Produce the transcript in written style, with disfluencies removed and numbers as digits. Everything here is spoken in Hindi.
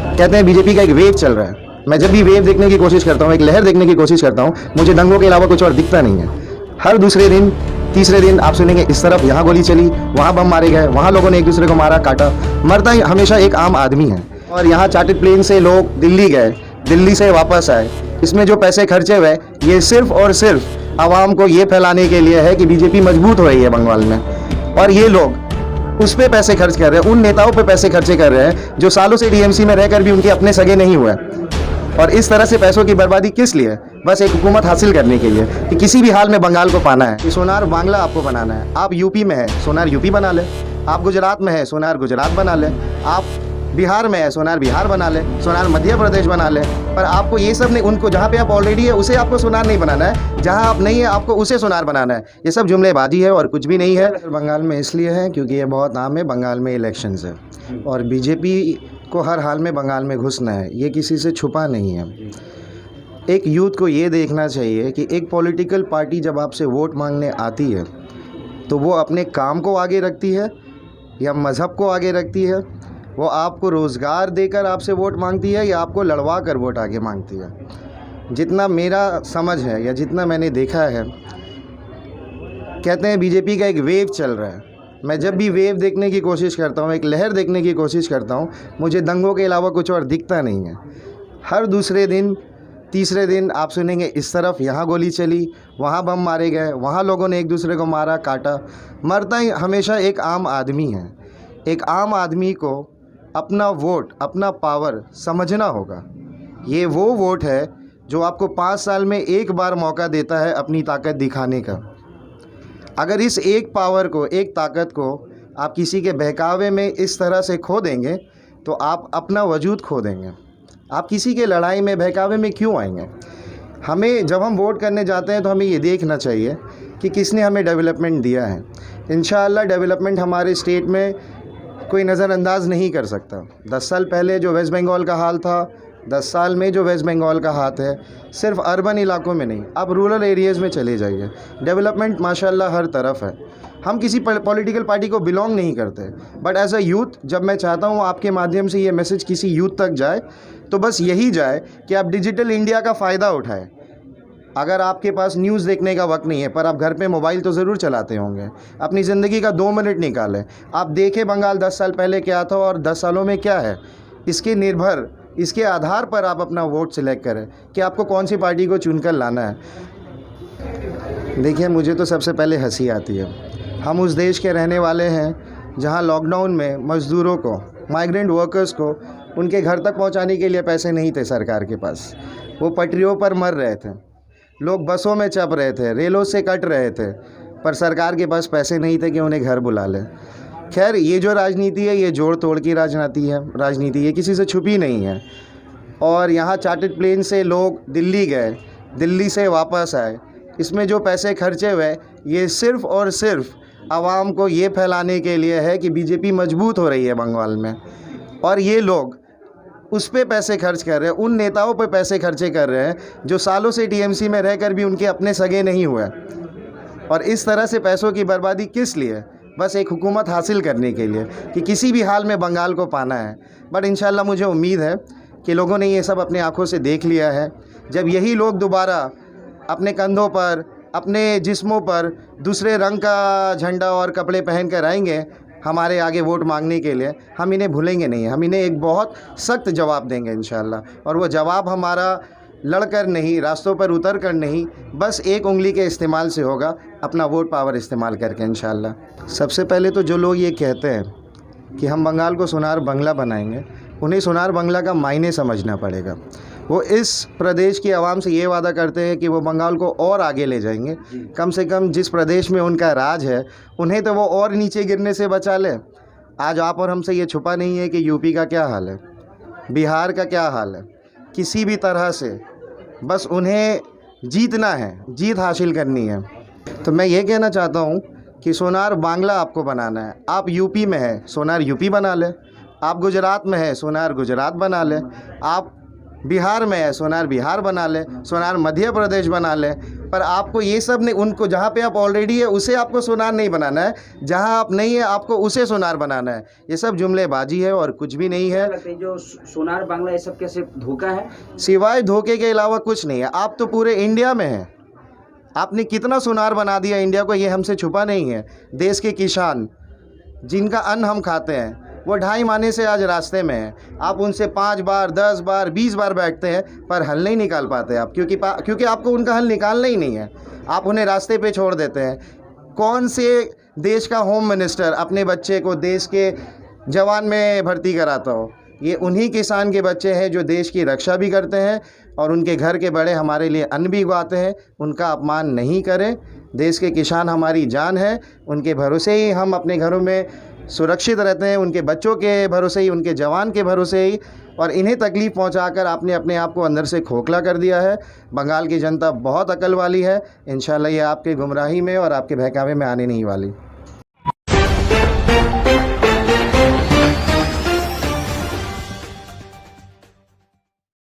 कहते हैं बीजेपी का एक वेव चल रहा है। मैं जब भी वेव देखने की कोशिश करता हूँ, एक लहर देखने की कोशिश करता हूँ, मुझे दंगों के अलावा कुछ और दिखता नहीं है। हर दूसरे दिन तीसरे दिन आप सुनेंगे इस तरफ यहाँ गोली चली, वहाँ बम मारे गए, वहाँ लोगों ने एक दूसरे को मारा काटा। मरता ही हमेशा एक आम आदमी है। और यहाँ चार्टर्ड प्लेन से लोग दिल्ली गए, दिल्ली से वापस आए। इसमें जो पैसे खर्चे हुए ये सिर्फ और सिर्फ आवाम को ये फैलाने के लिए है कि बीजेपी मजबूत हो रही है बंगाल में। और ये लोग उस पे पैसे खर्च कर रहे हैं, उन नेताओं पे पैसे खर्चे कर रहे हैं जो सालों से टीएमसी में रहकर भी उनके अपने सगे नहीं हुए। और इस तरह से पैसों की बर्बादी किस लिए? बस एक हुकूमत हासिल करने के लिए कि किसी भी हाल में बंगाल को पाना है। कि सोनार बांग्ला आपको बनाना है, आप यूपी में है सोनार यूपी बना ले, आप गुजरात में है सोनार गुजरात बना ले, आप बिहार में है सोनार बिहार बना ले, सोनार मध्य प्रदेश बना ले। पर आपको ये सब नहीं, उनको जहाँ पे आप ऑलरेडी है उसे आपको सोनार नहीं बनाना है, जहाँ आप नहीं है आपको उसे सोनार बनाना है। ये सब जुमलेबाजी है और कुछ भी नहीं है। बंगाल में इसलिए है क्योंकि ये बहुत आम है, बंगाल में इलेक्शंस है और बीजेपी को हर हाल में बंगाल में घुसना है, ये किसी से छुपा नहीं है। एक यूथ को ये देखना चाहिए कि एक पॉलिटिकल पार्टी जब आपसे वोट मांगने आती है तो वो अपने काम को आगे रखती है या मज़हब को आगे रखती है, वो आपको रोज़गार देकर आपसे वोट मांगती है या आपको लड़वा कर वोट आगे मांगती है। जितना मेरा समझ है या जितना मैंने देखा है, कहते हैं बीजेपी का एक वेव चल रहा है। मैं जब भी वेव देखने की कोशिश करता हूँ, एक लहर देखने की कोशिश करता हूँ, मुझे दंगों के अलावा कुछ और दिखता नहीं है। हर दूसरे दिन तीसरे दिन आप सुनेंगे इस तरफ यहाँ गोली चली, वहाँ बम मारे गए, वहाँ लोगों ने एक दूसरे को मारा काटा। मरता ही हमेशा एक आम आदमी है। एक आम आदमी को अपना वोट, अपना पावर समझना होगा। ये वो वोट है जो आपको 5 साल में एक बार मौका देता है अपनी ताकत दिखाने का। अगर इस एक पावर को, एक ताकत को आप किसी के बहकावे में इस तरह से खो देंगे तो आप अपना वजूद खो देंगे। आप किसी के लड़ाई में बहकावे में क्यों आएंगे? हमें जब हम वोट करने जाते हैं तो हमें ये देखना चाहिए कि किसने हमें डेवलपमेंट दिया है। इंशाअल्लाह डेवलपमेंट हमारे स्टेट में कोई नज़रअंदाज नहीं कर सकता। 10 साल पहले जो वेस्ट बंगाल का हाल था, 10 साल में जो वेस्ट बंगाल का हाथ है, सिर्फ अर्बन इलाकों में नहीं, आप रूरल एरियाज़ में चले जाइए, डेवलपमेंट माशाल्लाह हर तरफ है। हम किसी पॉलिटिकल पार्टी को बिलोंग नहीं करते, बट एज अ यूथ जब मैं चाहता हूँ आपके माध्यम से ये मैसेज किसी यूथ तक जाए तो बस यही जाए कि आप डिजिटल इंडिया का फ़ायदा उठाएं। अगर आपके पास न्यूज़ देखने का वक्त नहीं है पर आप घर पे मोबाइल तो ज़रूर चलाते होंगे, अपनी ज़िंदगी का 2 मिनट निकालें, आप देखें बंगाल 10 साल पहले क्या था और 10 सालों में क्या है। इसके आधार पर आप अपना वोट सिलेक्ट करें कि आपको कौन सी पार्टी को चुनकर लाना है। देखिए, मुझे तो सबसे पहले हंसी आती है। हम उस देश के रहने वाले हैं जहां लॉकडाउन में मज़दूरों को, माइग्रेंट वर्कर्स को उनके घर तक पहुंचाने के लिए पैसे नहीं थे सरकार के पास। वो पटरियों पर मर रहे थे, लोग बसों में चप रहे थे, रेलों से कट रहे थे, पर सरकार के पास पैसे नहीं थे कि उन्हें घर बुला ले। खैर, ये जो राजनीति है ये जोड़ तोड़ की राजनीति ये किसी से छुपी नहीं है। और यहाँ चार्टर्ड प्लेन से लोग दिल्ली गए, दिल्ली से वापस आए। इसमें जो पैसे खर्चे हुए ये सिर्फ़ और सिर्फ आवाम को ये फैलाने के लिए है कि बीजेपी मजबूत हो रही है बंगाल में। और ये लोग उस पे पैसे खर्च कर रहे हैं, उन नेताओं पे पैसे खर्चे कर रहे हैं जो सालों से टीएमसी में रहकर भी उनके अपने सगे नहीं हुए। और इस तरह से पैसों की बर्बादी किस लिए? बस एक हुकूमत हासिल करने के लिए कि किसी भी हाल में बंगाल को पाना है। बट इंशाल्लाह मुझे उम्मीद है कि लोगों ने ये सब अपने आँखों से देख लिया है। जब यही लोग दोबारा अपने कंधों पर, अपने जिस्मों पर दूसरे रंग का झंडा और कपड़े पहन कर आएंगे हमारे आगे वोट मांगने के लिए, हम इन्हें भूलेंगे नहीं। हम इन्हें एक बहुत सख्त जवाब देंगे इंशाल्लाह। और वो जवाब हमारा लड़कर नहीं, रास्तों पर उतर कर नहीं, बस एक उंगली के इस्तेमाल से होगा, अपना वोट पावर इस्तेमाल करके इंशाल्लाह। सबसे पहले तो जो लोग ये कहते हैं कि हम बंगाल को सोनार बंगला बनाएंगे, उन्हें सोनार बंगला का मायने समझना पड़ेगा। वो इस प्रदेश की आवाम से ये वादा करते हैं कि वो बंगाल को और आगे ले जाएंगे। कम से कम जिस प्रदेश में उनका राज है उन्हें तो वो और नीचे गिरने से बचा ले। आज आप और हमसे ये छुपा नहीं है कि यूपी का क्या हाल है, बिहार का क्या हाल है। किसी भी तरह से बस उन्हें जीतना है, जीत हासिल करनी है। तो मैं ये कहना चाहता हूँ कि सोनार बांग्ला आपको बनाना है। आप यूपी में है, सोनार यूपी बना ले। आप गुजरात में है, सोनार गुजरात बना ले। आप बिहार में है, सोनार बिहार बना ले, सोनार मध्य प्रदेश बना ले। पर आपको ये सब नहीं, उनको जहाँ पे आप ऑलरेडी है उसे आपको सोनार नहीं बनाना है, जहाँ आप नहीं है आपको उसे सोनार बनाना है। ये सब जुमलेबाजी है और कुछ भी नहीं है। लगता है जो सोनार बांग्ला ये सब कैसे धोखा है? सिवाय धोखे के अलावा कुछ नहीं है। आप तो पूरे इंडिया में हैं, आपने कितना सोनार बना दिया इंडिया को, ये हमसे छुपा नहीं है। देश के किसान जिनका अन्न हम खाते हैं वो 2.5 महीने से आज रास्ते में हैं। आप उनसे 5 बार 10 बार 20 बार बैठते हैं पर हल नहीं निकाल पाते आप, क्योंकि आपको उनका हल निकालना ही नहीं है। आप उन्हें रास्ते पे छोड़ देते हैं। कौन से देश का होम मिनिस्टर अपने बच्चे को देश के जवान में भर्ती कराता हो? ये उन्हीं किसान के बच्चे हैं जो देश की रक्षा भी करते हैं और उनके घर के बड़े हमारे लिए अन्न भी उगाते हैं। उनका अपमान नहीं करें। देश के किसान हमारी जान है, उनके भरोसे ही हम अपने घरों में सुरक्षित रहते हैं, उनके बच्चों के भरोसे ही, उनके जवान के भरोसे ही। और इन्हें तकलीफ़ पहुंचाकर आपने अपने आप को अंदर से खोखला कर दिया है। बंगाल की जनता बहुत अकल वाली है, इंशाल्लाह ये आपके गुमराही में और आपके बहकावे में आने नहीं वाली।